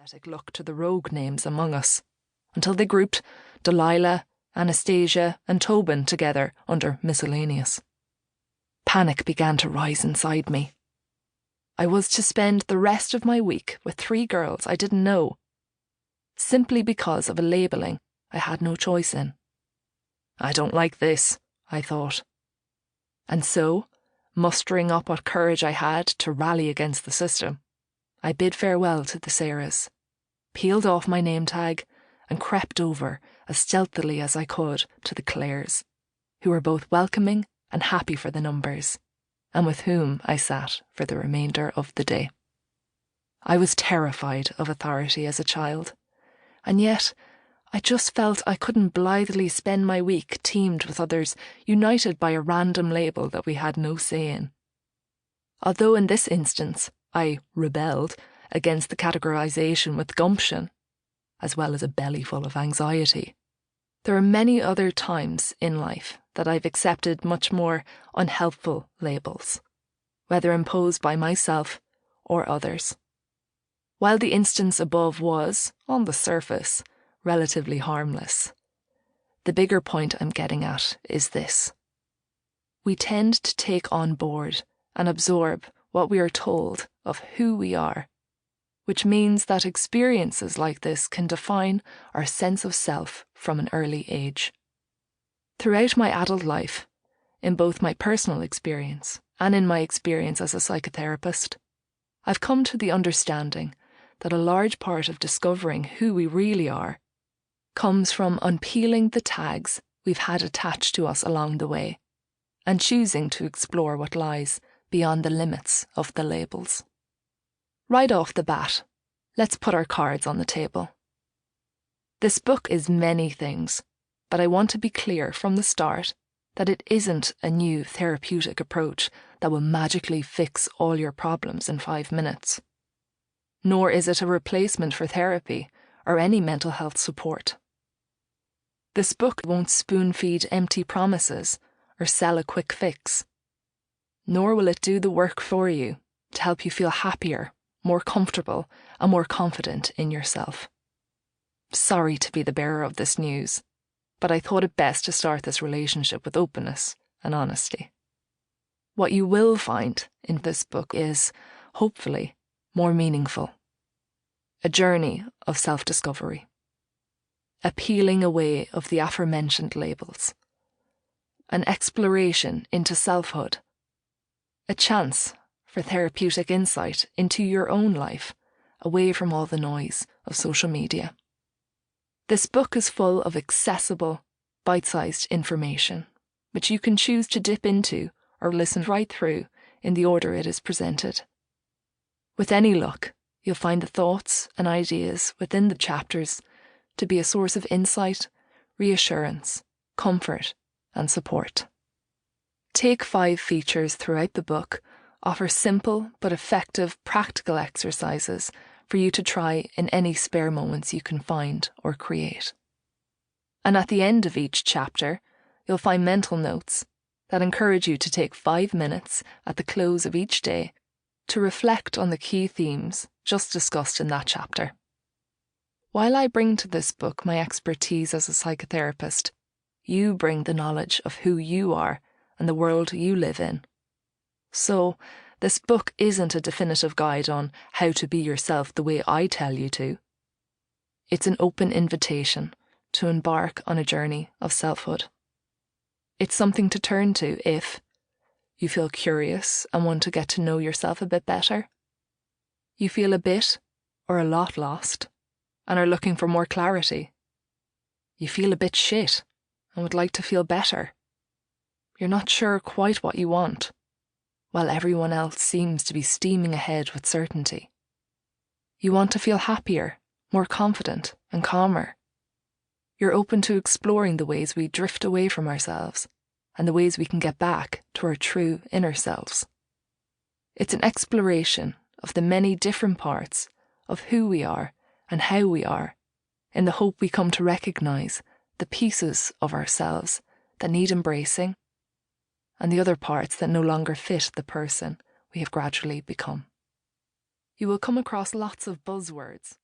sympathetic look to the rogue names among us, until they grouped Delilah, Anastasia, and Tobin together under miscellaneous. Panic began to rise inside me. I was to spend the rest of my week with 3 girls I didn't know, simply because of a labelling I had no choice in. I don't like this, I thought. And so, mustering up what courage I had to rally against the system, I bid farewell to the Sarahs, peeled off my name tag, and crept over as stealthily as I could to the Clares, who were both welcoming and happy for the numbers, and with whom I sat for the remainder of the day. I was terrified of authority as a child, and yet I just felt I couldn't blithely spend my week teamed with others united by a random label that we had no say in. Although in this instance I rebelled against the categorisation with gumption, as well as a belly full of anxiety, there are many other times in life that I've accepted much more unhelpful labels, whether imposed by myself or others. While the instance above was, on the surface, relatively harmless, the bigger point I'm getting at is this. We tend to take on board and absorb what we are told of who we are, which means that experiences like this can define our sense of self from an early age. Throughout my adult life, in both my personal experience and in my experience as a psychotherapist, I've come to the understanding that a large part of discovering who we really are comes from unpeeling the tags we've had attached to us along the way and choosing to explore what lies beyond the limits of the labels. Right off the bat, let's put our cards on the table. This book is many things, but I want to be clear from the start that it isn't a new therapeutic approach that will magically fix all your problems in 5 minutes. Nor is it a replacement for therapy or any mental health support. This book won't spoon-feed empty promises or sell a quick fix. Nor will it do the work for you to help you feel happier, more comfortable, and more confident in yourself. Sorry to be the bearer of this news, but I thought it best to start this relationship with openness and honesty. What you will find in this book is, hopefully, more meaningful. A journey of self-discovery. A peeling away of the aforementioned labels. An exploration into selfhood. A chance for therapeutic insight into your own life, away from all the noise of social media. This book is full of accessible, bite-sized information, which you can choose to dip into or listen right through in the order it is presented. With any luck, you'll find the thoughts and ideas within the chapters to be a source of insight, reassurance, comfort, and support. Take 5 features throughout the book offer simple but effective practical exercises for you to try in any spare moments you can find or create. And at the end of each chapter, you'll find mental notes that encourage you to take 5 minutes at the close of each day to reflect on the key themes just discussed in that chapter. While I bring to this book my expertise as a psychotherapist, you bring the knowledge of who you are and the world you live in. So, this book isn't a definitive guide on how to be yourself the way I tell you to. It's an open invitation to embark on a journey of selfhood. It's something to turn to if you feel curious and want to get to know yourself a bit better. You feel a bit or a lot lost and are looking for more clarity. You feel a bit shit and would like to feel better. You're not sure quite what you want, while everyone else seems to be steaming ahead with certainty. You want to feel happier, more confident, and calmer. You're open to exploring the ways we drift away from ourselves and the ways we can get back to our true inner selves. It's an exploration of the many different parts of who we are and how we are, in the hope we come to recognise the pieces of ourselves that need embracing and the other parts that no longer fit the person we have gradually become. You will come across lots of buzzwords